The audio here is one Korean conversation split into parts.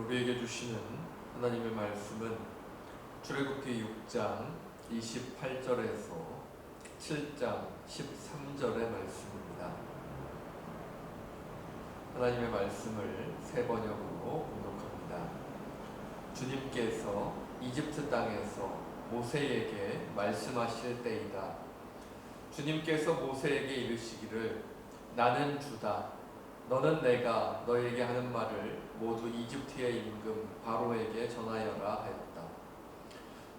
우리에게 주시는 하나님의 말씀은 출애굽기 6장 28절에서 7장 13절의 말씀입니다. 하나님의 말씀을 새 번역으로 봉독합니다. 주님께서 이집트 땅에서 모세에게 말씀하실 때이다. 주님께서 모세에게 이르시기를 나는 주다. 너는 내가 너에게 하는 말을 모두 이집트의 임금 바로에게 전하여라 하였다.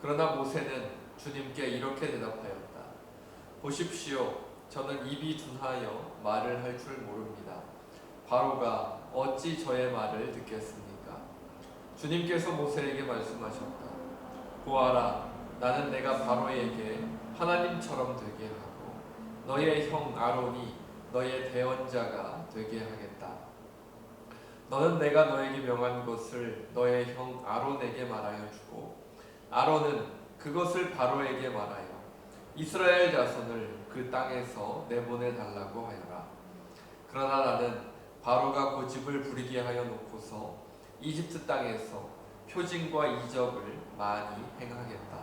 그러나 모세는 주님께 이렇게 대답하였다. 보십시오, 저는 입이 둔하여 말을 할 줄 모릅니다. 바로가 어찌 저의 말을 듣겠습니까? 주님께서 모세에게 말씀하셨다. 보아라, 나는 내가 바로에게 하나님처럼 되게 하고 너의 형 아론이 너의 대언자가 되게 하겠다. 너는 내가 너에게 명한 것을 너의 형 아론에게 말하여 주고 아론은 그것을 바로에게 말하여 이스라엘 자손을 그 땅에서 내보내 달라고 하여라. 그러나 나는 바로가 고집을 부리게 하여 놓고서 이집트 땅에서 표징과 이적을 많이 행하겠다.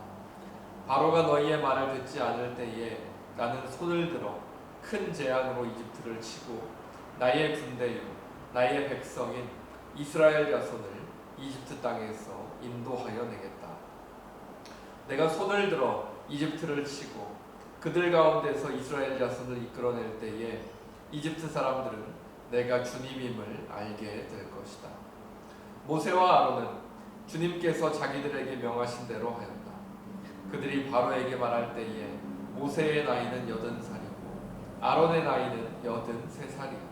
바로가 너희의 말을 듣지 않을 때에 나는 손을 들어 큰 재앙으로 이집트를 치고 나의 군대요 나의 백성인 이스라엘 자손을 이집트 땅에서 인도하여 내겠다. 내가 손을 들어 이집트를 치고 그들 가운데서 이스라엘 자손을 이끌어낼 때에 이집트 사람들은 내가 주님임을 알게 될 것이다. 모세와 아론은 주님께서 자기들에게 명하신 대로 하였다. 그들이 바로에게 말할 때에 모세의 나이는 80살이고 아론의 나이는 83살이었다.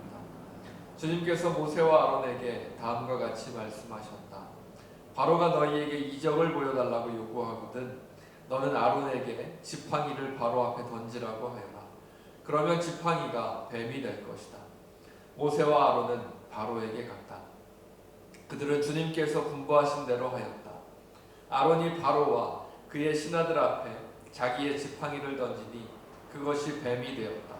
주님께서 모세와 아론에게 다음과 같이 말씀하셨다. 바로가 너희에게 이적을 보여달라고 요구하거든 너는 아론에게 지팡이를 바로 앞에 던지라고 하여라. 그러면 지팡이가 뱀이 될 것이다. 모세와 아론은 바로에게 갔다. 그들은 주님께서 분부하신 대로 하였다. 아론이 바로와 그의 신하들 앞에 자기의 지팡이를 던지니 그것이 뱀이 되었다.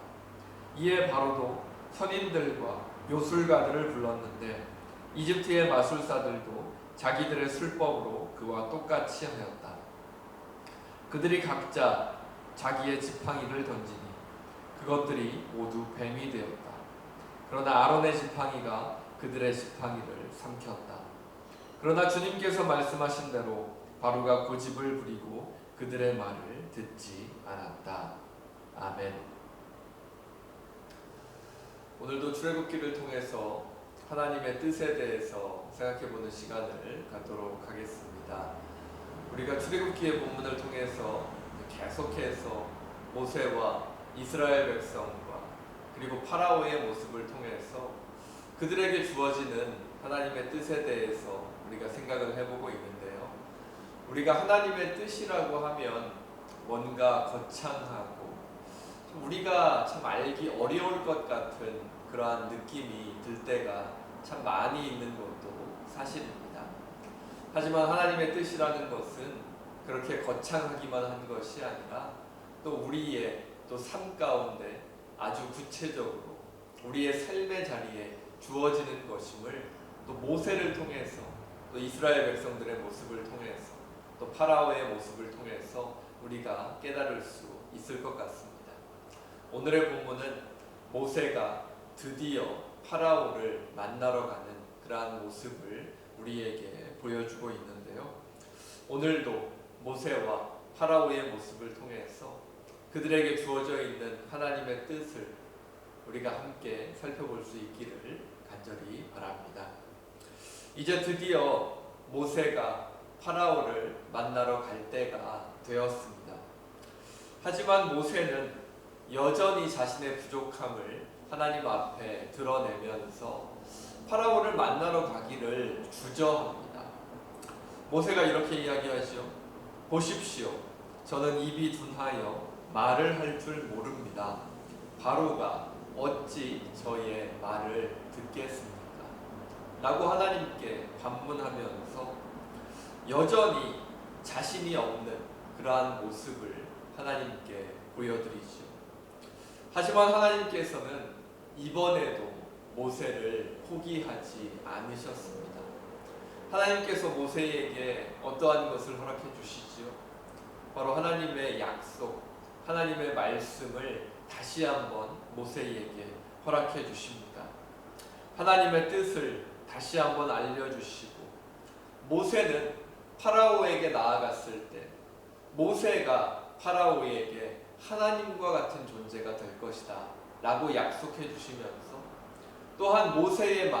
이에 바로도 선인들과 요술가들을 불렀는데 이집트의 마술사들도 자기들의 술법으로 그와 똑같이 하였다. 그들이 각자 자기의 지팡이를 던지니 그것들이 모두 뱀이 되었다. 그러나 아론의 지팡이가 그들의 지팡이를 삼켰다. 그러나 주님께서 말씀하신 대로 바로가 고집을 부리고 그들의 말을 듣지 않았다. 아멘. 오늘도 출애굽기를 통해서 하나님의 뜻에 대해서 생각해보는 시간을 갖도록 하겠습니다. 우리가 출애굽기의 본문을 통해서 계속해서 모세와 이스라엘 백성과 그리고 파라오의 모습을 통해서 그들에게 주어지는 하나님의 뜻에 대해서 우리가 생각을 해보고 있는데요. 우리가 하나님의 뜻이라고 하면 뭔가 거창하고 우리가 참 알기 어려울 것 같은 그러한 느낌이 들 때가 참 많이 있는 것도 사실입니다. 하지만 하나님의 뜻이라는 것은 그렇게 거창하기만 한 것이 아니라 또 우리의 또 삶 가운데 아주 구체적으로 우리의 삶의 자리에 주어지는 것임을 또 모세를 통해서 또 이스라엘 백성들의 모습을 통해서 또 파라오의 모습을 통해서 우리가 깨달을 수 있을 것 같습니다. 오늘의 본문은 모세가 드디어 파라오를 만나러 가는 그러한 모습을 우리에게 보여주고 있는데요. 오늘도 모세와 파라오의 모습을 통해서 그들에게 주어져 있는 하나님의 뜻을 우리가 함께 살펴볼 수 있기를 간절히 바랍니다. 이제 드디어 모세가 파라오를 만나러 갈 때가 되었습니다. 하지만 모세는 여전히 자신의 부족함을 하나님 앞에 드러내면서 파라오를 만나러 가기를 주저합니다. 모세가 이렇게 이야기하죠. 보십시오, 저는 입이 둔하여 말을 할 줄 모릅니다. 바로가 어찌 저의 말을 듣겠습니까? 라고 하나님께 반문하면서 여전히 자신이 없는 그러한 모습을 하나님께 보여드리죠. 하지만 하나님께서는 이번에도 모세를 포기하지 않으셨습니다. 하나님께서 모세에게 어떠한 것을 허락해 주시지요? 바로 하나님의 약속, 하나님의 말씀을 다시 한번 모세에게 허락해 주십니다. 하나님의 뜻을 다시 한번 알려주시고, 모세는 파라오에게 나아갔을 때 모세가 파라오에게 하나님과 같은 존재가 될 것이다 라고 약속해 주시면서, 또한 모세의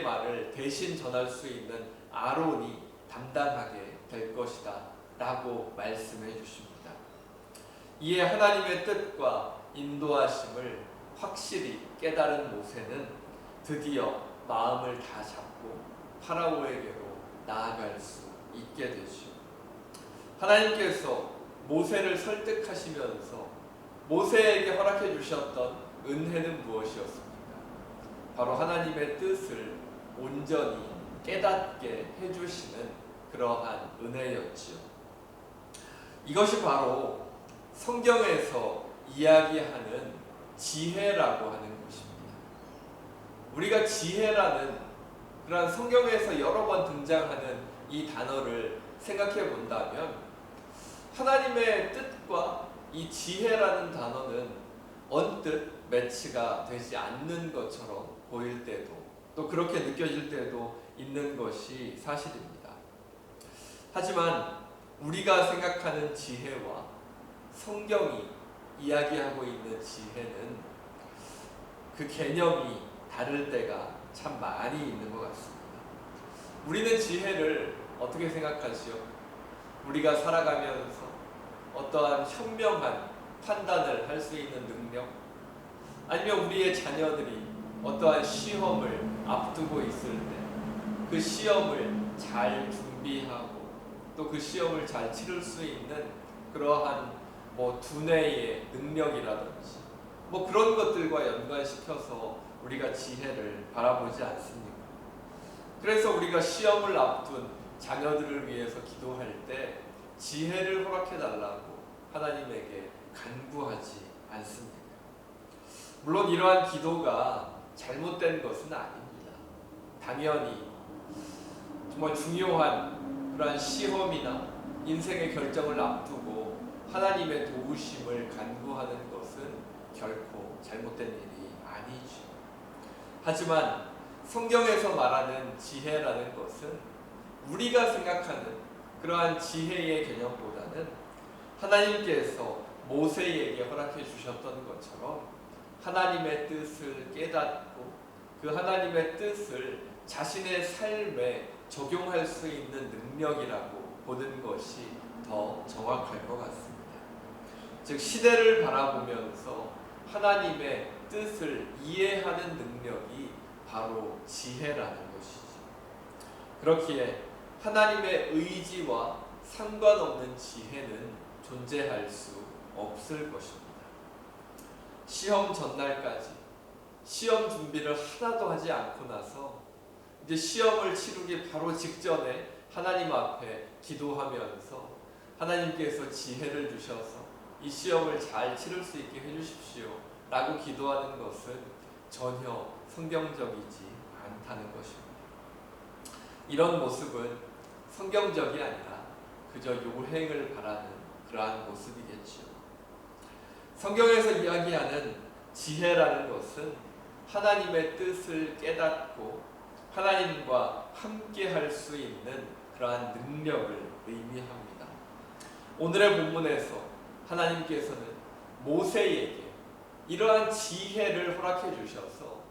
말을 대신 전할 수 있는 아론이 담당하게 될 것이다 라고 말씀해 주십니다. 이에 하나님의 뜻과 인도하심을 확실히 깨달은 모세는 드디어 마음을 다 잡고 파라오에게로 나아갈 수 있게 되죠. 하나님께서 모세를 설득하시면서 모세에게 허락해 주셨던 은혜는 무엇이었습니까? 바로 하나님의 뜻을 온전히 깨닫게 해주시는 그러한 은혜였지요. 이것이 바로 성경에서 이야기하는 지혜라고 하는 것입니다. 우리가 지혜라는 그러한 성경에서 여러 번 등장하는 이 단어를 생각해 본다면, 하나님의 뜻과 이 지혜라는 단어는 언뜻 매치가 되지 않는 것처럼 보일 때도, 또 그렇게 느껴질 때도 있는 것이 사실입니다. 하지만 우리가 생각하는 지혜와 성경이 이야기하고 있는 지혜는 그 개념이 다를 때가 참 많이 있는 것 같습니다. 우리는 지혜를 어떻게 생각하지요? 우리가 살아가면서 어떠한 현명한 판단을 할 수 있는 능력, 아니면 우리의 자녀들이 어떠한 시험을 앞두고 있을 때 그 시험을 잘 준비하고 또 그 시험을 잘 치를 수 있는 그러한 두뇌의 능력이라든지 그런 것들과 연관시켜서 우리가 지혜를 바라보지 않습니까? 그래서 우리가 시험을 앞둔 자녀들을 위해서 기도할 때 지혜를 허락해 달라고 하나님에게 간구하지 않습니까? 물론 이러한 기도가 잘못된 것은 아닙니다. 당연히 정말 중요한 그러한 시험이나 인생의 결정을 앞두고 하나님의 도우심을 간구하는 것은 결코 잘못된 일이 아니죠. 하지만 성경에서 말하는 지혜라는 것은 우리가 생각하는 그러한 지혜의 개념보다는 하나님께서 모세에게 허락해 주셨던 것처럼 하나님의 뜻을 깨닫고 그 하나님의 뜻을 자신의 삶에 적용할 수 있는 능력이라고 보는 것이 더 정확할 것 같습니다. 즉, 시대를 바라보면서 하나님의 뜻을 이해하는 능력이 바로 지혜라는 것이죠. 그렇기에 하나님의 의지와 상관없는 지혜는 존재할 수 없을 것입니다. 시험 전날까지 시험 준비를 하나도 하지 않고 나서 이제 시험을 치르기 바로 직전에 하나님 앞에 기도하면서 하나님께서 지혜를 주셔서 이 시험을 잘 치를 수 있게 해주십시오 라고 기도하는 것은 전혀 성경적이지 않다는 것입니다. 이런 모습은 성경적이 아니라 그저 요행을 바라는 그러한 모습이겠지요. 성경에서 이야기하는 지혜라는 것은 하나님의 뜻을 깨닫고 하나님과 함께 할 수 있는 그러한 능력을 의미합니다. 오늘의 본문에서 하나님께서는 모세에게 이러한 지혜를 허락해 주셔서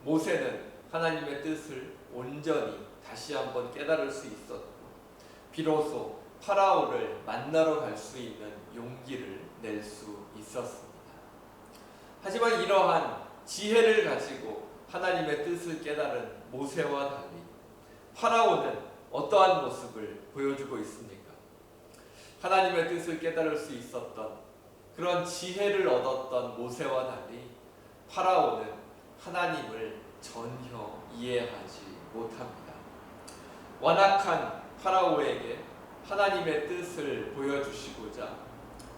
모세는 하나님의 뜻을 온전히 다시 한번 깨달을 수 있었고, 비로소 파라오를 만나러 갈 수 있는 용기를 낼 수 있었습니다. 하지만 이러한 지혜를 가지고 하나님의 뜻을 깨달은 모세와 달리 파라오는 어떠한 모습을 보여주고 있습니까? 하나님의 뜻을 깨달을 수 있었던 그런 지혜를 얻었던 모세와 달리 파라오는 하나님을 전혀 이해하지 못합니다. 완악한 파라오에게 하나님의 뜻을 보여주시고자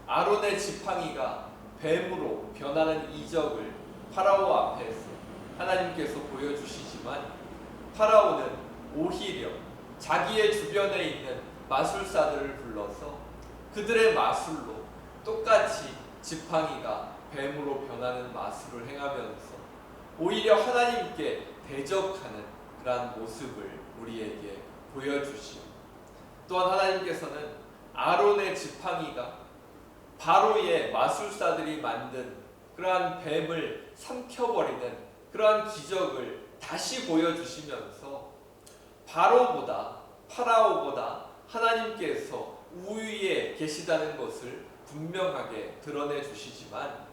아론의 지팡이가 뱀으로 변하는 이적을 파라오 앞에서 하나님께서 보여주시지만 파라오는 오히려 자기의 주변에 있는 마술사들을 불러서 그들의 마술로 똑같이 지팡이가 뱀으로 변하는 마술을 행하면서 오히려 하나님께 대적하는 그러한 모습을 우리에게 보여주시오. 또한 하나님께서는 아론의 지팡이가 바로의 마술사들이 만든 그러한 뱀을 삼켜버리는 그러한 기적을 다시 보여주시면서 파라오보다 하나님께서 우위에 계시다는 것을 분명하게 드러내 주시지만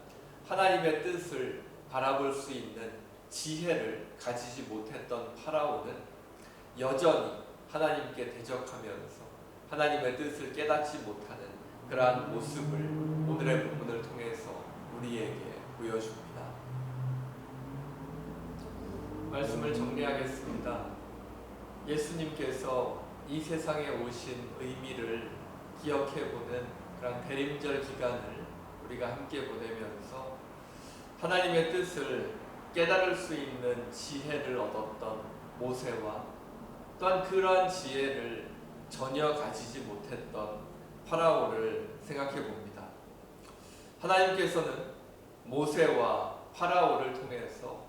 하나님의 뜻을 바라볼 수 있는 지혜를 가지지 못했던 파라오는 여전히 하나님께 대적하면서 하나님의 뜻을 깨닫지 못하는 그러한 모습을 오늘의 본문을 통해서 우리에게 보여줍니다. 말씀을 정리하겠습니다. 예수님께서 이 세상에 오신 의미를 기억해보는 그런 대림절 기간을 우리가 함께 보내면서 하나님의 뜻을 깨달을 수 있는 지혜를 얻었던 모세와 또한 그러한 지혜를 전혀 가지지 못했던 파라오를 생각해 봅니다. 하나님께서는 모세와 파라오를 통해서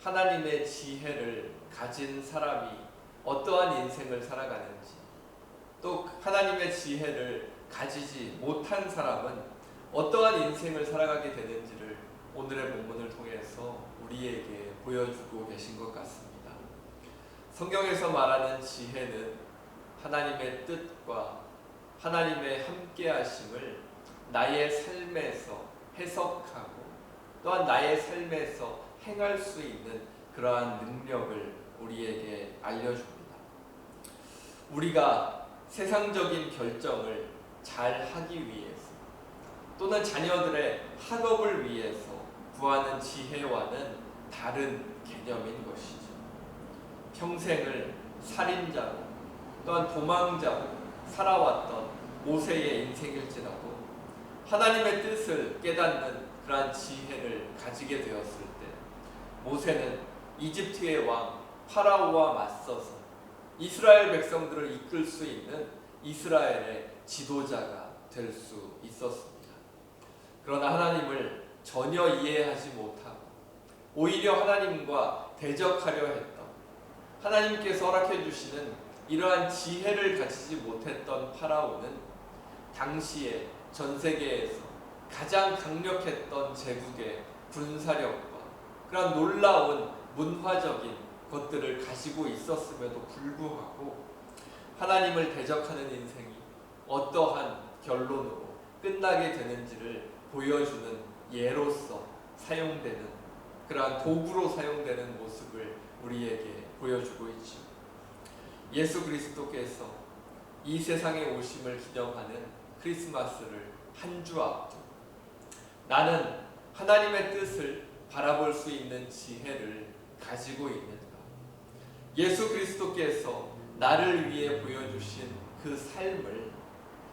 하나님의 지혜를 가진 사람이 어떠한 인생을 살아가는지, 또 하나님의 지혜를 가지지 못한 사람은 어떠한 인생을 살아가게 되는지를 오늘의 본문을 통해서 우리에게 보여주고 계신 것 같습니다. 성경에서 말하는 지혜는 하나님의 뜻과 하나님의 함께하심을 나의 삶에서 해석하고 또한 나의 삶에서 행할 수 있는 그러한 능력을 우리에게 알려줍니다. 우리가 세상적인 결정을 잘 하기 위해서 또는 자녀들의 학업을 위해서 구하는 지혜와는 다른 개념인 것이죠. 평생을 살인자로 또한 도망자로 살아왔던 모세의 인생일지라도 하나님의 뜻을 깨닫는 그러한 지혜를 가지게 되었을 때 모세는 이집트의 왕 파라오와 맞서서 이스라엘 백성들을 이끌 수 있는 이스라엘의 지도자가 될 수 있었습니다. 그러나 하나님을 전혀 이해하지 못하고 오히려 하나님과 대적하려 했던, 하나님께서 허락해 주시는 이러한 지혜를 가지지 못했던 파라오는 당시에 전 세계에서 가장 강력했던 제국의 군사력과 그런 놀라운 문화적인 것들을 가지고 있었음에도 불구하고 하나님을 대적하는 인생이 어떠한 결론으로 끝나게 되는지를 보여주는 예로서 사용되는 그러한 도구로 사용되는 모습을 우리에게 보여주고 있죠. 예수 그리스도께서 이 세상에 오심을 기념하는 크리스마스를 한 주 앞두고 나는 하나님의 뜻을 바라볼 수 있는 지혜를 가지고 있는가? 예수 그리스도께서 나를 위해 보여주신 그 삶을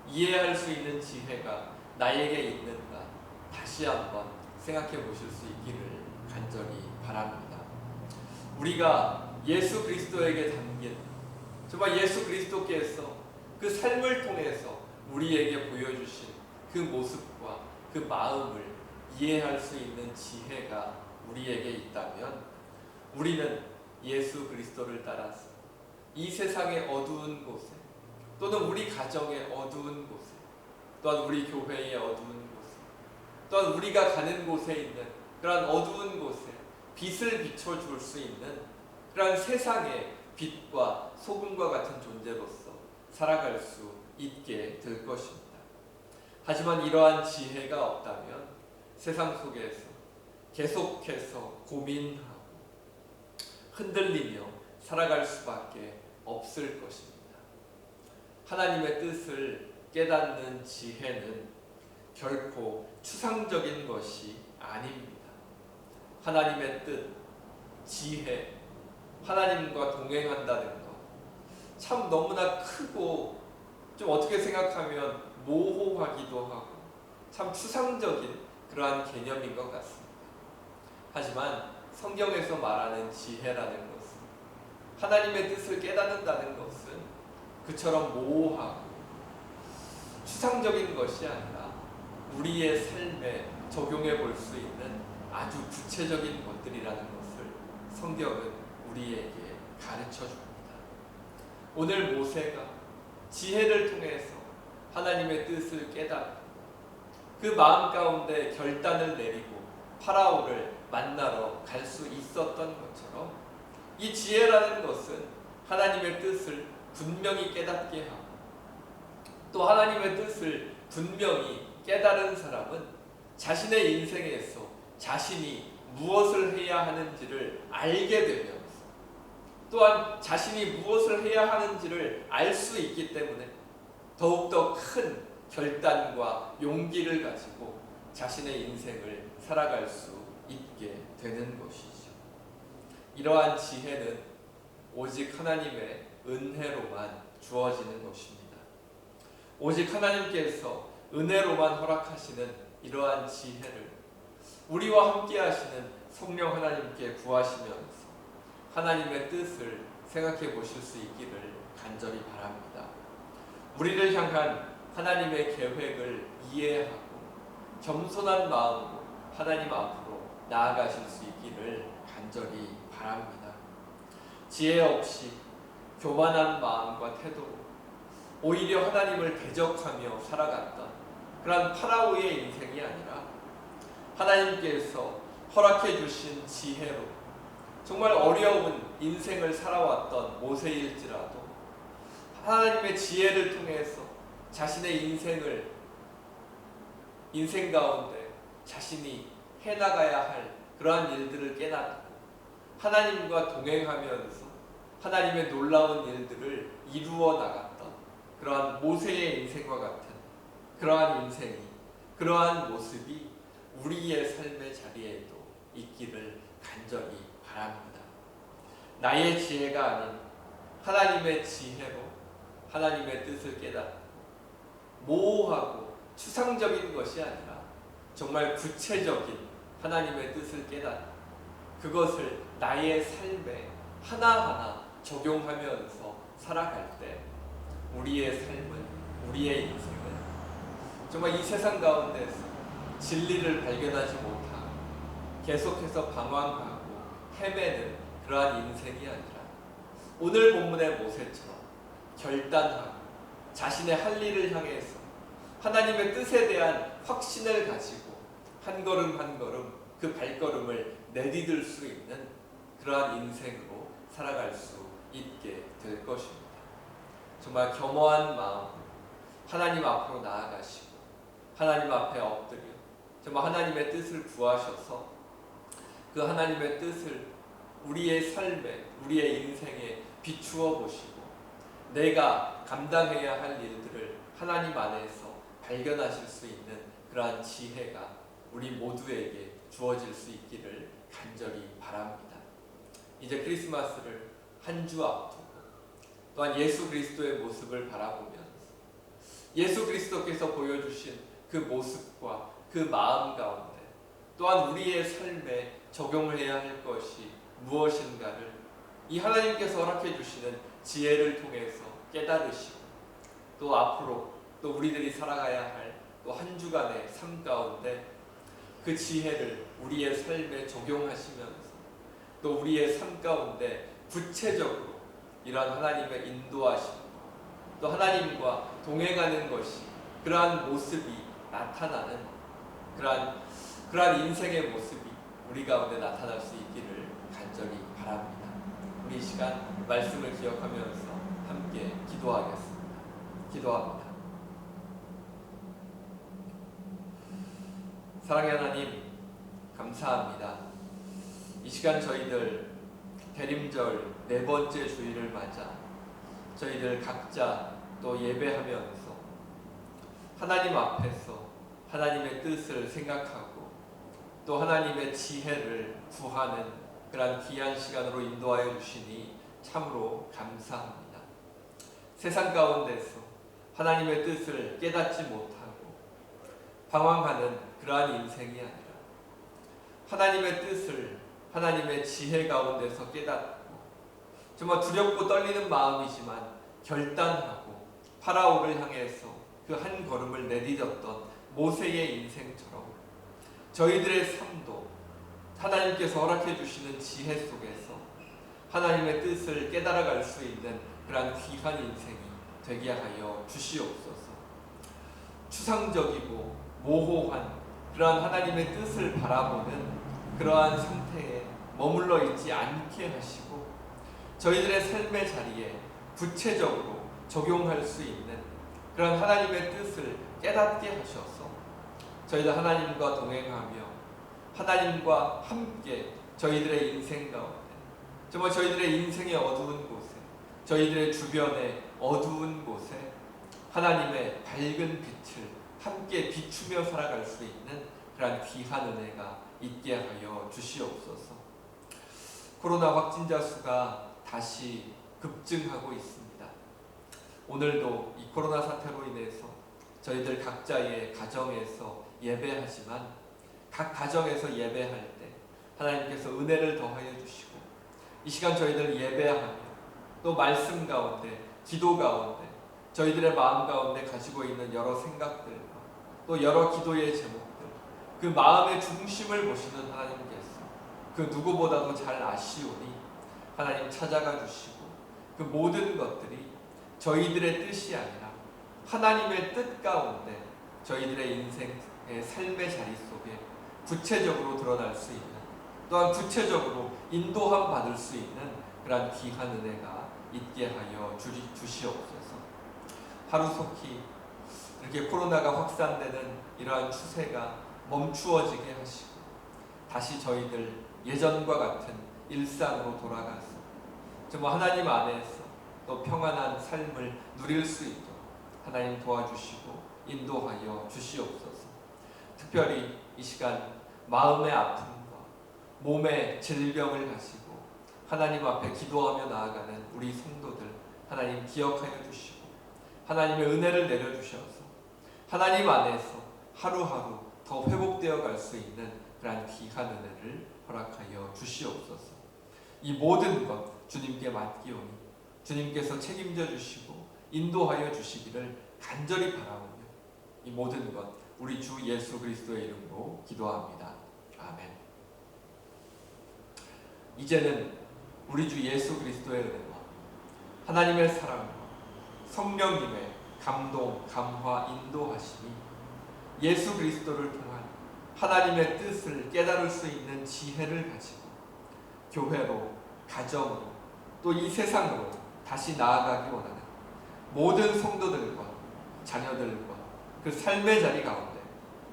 이해할 수 있는 지혜가 나에게 있는가? 다시 한번 생각해 보실 수 있기를 간절히 바랍니다. 우리가 예수 그리스도에게 담긴 정말 예수 그리스도께서 그 삶을 통해서 우리에게 보여주신 그 모습과 그 마음을 이해할 수 있는 지혜가 우리에게 있다면 우리는 예수 그리스도를 따라서 이 세상의 어두운 곳에 또는 우리 가정의 어두운 곳에 또한 우리 교회의 어두운 곳에 또한 우리가 가는 곳에 있는 그런 어두운 곳에 빛을 비춰줄 수 있는 그런 세상의 빛과 소금과 같은 존재로서 살아갈 수 있게 될 것입니다. 하지만 이러한 지혜가 없다면 세상 속에서 계속해서 고민하고 흔들리며 살아갈 수밖에 없을 것입니다. 하나님의 뜻을 깨닫는 지혜는 결코 추상적인 것이 아닙니다. 하나님의 뜻, 지혜, 하나님과 동행한다는 것, 참 너무나 크고 좀 어떻게 생각하면 모호하기도 하고 참 추상적인 그러한 개념인 것 같습니다. 하지만 성경에서 말하는 지혜라는 것은 하나님의 뜻을 깨닫는다는 것은 그처럼 모호하고 추상적인 것이 아니라 우리의 삶에 적용해 볼 수 있는 아주 구체적인 것들이라는 것을 성경은 우리에게 가르쳐 줍니다. 오늘 모세가 지혜를 통해서 하나님의 뜻을 깨닫고 그 마음 가운데 결단을 내리고 파라오를 만나러 갈 수 있었던 것처럼 이 지혜라는 것은 하나님의 뜻을 분명히 깨닫게 하고 또 하나님의 뜻을 분명히 깨달은 사람은 자신의 인생에서 자신이 무엇을 해야 하는지를 알게 되면서 또한 자신이 무엇을 해야 하는지를 알 수 있기 때문에 더욱더 큰 결단과 용기를 가지고 자신의 인생을 살아갈 수 있게 되는 것이죠. 이러한 지혜는 오직 하나님의 은혜로만 주어지는 것입니다. 오직 하나님께서 은혜로만 허락하시는 이러한 지혜를 우리와 함께 하시는 성령 하나님께 구하시면서 하나님의 뜻을 생각해 보실 수 있기를 간절히 바랍니다. 우리를 향한 하나님의 계획을 이해하고 겸손한 마음으로 하나님 앞으로 나아가실 수 있기를 간절히 바랍니다. 지혜 없이 교만한 마음과 태도로 오히려 하나님을 대적하며 살아갔던 그런 파라오의 인생이 아니라 하나님께서 허락해 주신 지혜로 정말 어려운 인생을 살아왔던 모세일지라도 하나님의 지혜를 통해서 자신의 인생 가운데 자신이 해나가야 할 그러한 일들을 깨닫고 하나님과 동행하면서 하나님의 놀라운 일들을 이루어 나갔던 그러한 모세의 인생과 같은 그러한 인생이 그러한 모습이 우리의 삶의 자리에도 있기를 간절히 바랍니다. 나의 지혜가 아닌 하나님의 지혜로 하나님의 뜻을 깨닫고 모호하고 추상적인 것이 아니라 정말 구체적인 하나님의 뜻을 깨닫고 그것을 나의 삶에 하나하나 적용하면서 살아갈 때 우리의 삶은 우리의 인생은 정말 이 세상 가운데서 진리를 발견하지 못하고 계속해서 방황하고 헤매는 그러한 인생이 아니라 오늘 본문의 모세처럼 결단하고 자신의 할 일을 향해서 하나님의 뜻에 대한 확신을 가지고 한 걸음 한 걸음 그 발걸음을 내디딜 수 있는 그러한 인생으로 살아갈 수 있게 될 것입니다. 정말 겸허한 마음 하나님 앞으로 나아가시고 하나님 앞에 엎드려 정말 하나님의 뜻을 구하셔서 그 하나님의 뜻을 우리의 삶에 우리의 인생에 비추어 보시고 내가 감당해야 할 일들을 하나님 안에서 발견하실 수 있는 그러한 지혜가 우리 모두에게 주어질 수 있기를 간절히 바랍니다. 이제 크리스마스를 한 주 앞두고 또한 예수 그리스도의 모습을 바라보면서 예수 그리스도께서 보여주신 그 모습과 그 마음 가운데 또한 우리의 삶에 적용을 해야 할 것이 무엇인가를 이 하나님께서 허락해 주시는 지혜를 통해서 깨달으시고 또 앞으로 또 우리들이 살아가야 할 또 한 주간의 삶 가운데 그 지혜를 우리의 삶에 적용하시면서 또 우리의 삶 가운데 구체적으로 이러한 하나님의 인도하심과 또 하나님과 동행하는 것이 그러한 모습이 나타나는 그러한 인생의 모습이 우리 가운데 나타날 수 있기를 간절히 바랍니다. 우리 이 시간 말씀을 기억하면서 함께 기도하겠습니다. 기도합니다. 사랑의 하나님, 감사합니다. 이 시간 저희들 대림절 네 번째 주일을 맞아 저희들 각자 또 예배하면서 하나님 앞에서 하나님의 뜻을 생각하고 또 하나님의 지혜를 구하는 그러한 귀한 시간으로 인도하여 주시니 참으로 감사합니다. 세상 가운데서 하나님의 뜻을 깨닫지 못하고 방황하는 그러한 인생이 아니라 하나님의 뜻을 하나님의 지혜 가운데서 깨닫고 정말 두렵고 떨리는 마음이지만 결단하고 파라오를 향해서 그 한 걸음을 내디뎠던 모세의 인생처럼 저희들의 삶도 하나님께서 허락해 주시는 지혜 속에서 하나님의 뜻을 깨달아갈 수 있는 그러한 귀한 인생이 되게 하여 주시옵소서. 추상적이고 모호한 그러한 하나님의 뜻을 바라보는 그러한 상태에 머물러 있지 않게 하시고 저희들의 삶의 자리에 구체적으로 적용할 수 있는 그런 하나님의 뜻을 깨닫게 하셔서 저희들 하나님과 동행하며 하나님과 함께 저희들의 인생 가운데 정말 저희들의 인생의 어두운 곳에 저희들의 주변의 어두운 곳에 하나님의 밝은 빛을 함께 비추며 살아갈 수 있는 그러한 귀한 은혜가 있게 하여 주시옵소서. 코로나 확진자 수가 다시 급증하고 있습니다. 오늘도 이 코로나 사태로 인해서 저희들 각자의 가정에서 예배하지만 각 가정에서 예배할 때 하나님께서 은혜를 더하여 주시고 이 시간 저희들 예배하며 또 말씀 가운데 기도 가운데 저희들의 마음 가운데 가지고 있는 여러 생각들과 또 여러 기도의 제목들 그 마음의 중심을 보시는 하나님께서 그 누구보다도 잘 아시오니 하나님 찾아가 주시고 그 모든 것들이 저희들의 뜻이 아니라 하나님의 뜻 가운데 저희들의 인생의 삶의 자리 속에 구체적으로 드러날 수 있는 또한 구체적으로 인도함 받을 수 있는 그러한 귀한 은혜가 있게 하여 주시옵소서. 하루속히 이렇게 코로나가 확산되는 이러한 추세가 멈추어지게 하시고 다시 저희들 예전과 같은 일상으로 돌아가서 정말 하나님 안에서 또 평안한 삶을 누릴 수 있도록 하나님 도와주시고 인도하여 주시옵소서. 특별히 이 시간 마음의 아픔과 몸의 질병을 가지고 하나님 앞에 기도하며 나아가는 우리 성도들 하나님 기억하여 주시고 하나님의 은혜를 내려주셔서 하나님 안에서 하루하루 더 회복되어 갈 수 있는 그러한 귀한 은혜를 허락하여 주시옵소서. 이 모든 것 주님께 맡기오니 주님께서 책임져 주시고 인도하여 주시기를 간절히 바라오며 이 모든 것 우리 주 예수 그리스도의 이름으로 기도합니다. 아멘. 이제는 우리 주 예수 그리스도의 은혜와 하나님의 사랑과 성령님의 감동, 감화, 인도하심이 예수 그리스도를 통한 하나님의 뜻을 깨달을 수 있는 지혜를 가지고 교회로, 가정으로, 또 이 세상으로 다시 나아가기 원하는 모든 성도들과 자녀들과 그 삶의 자리 가운데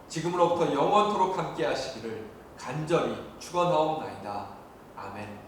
지금으로부터 영원토록 함께 하시기를 간절히 축원하옵나이다. 아멘.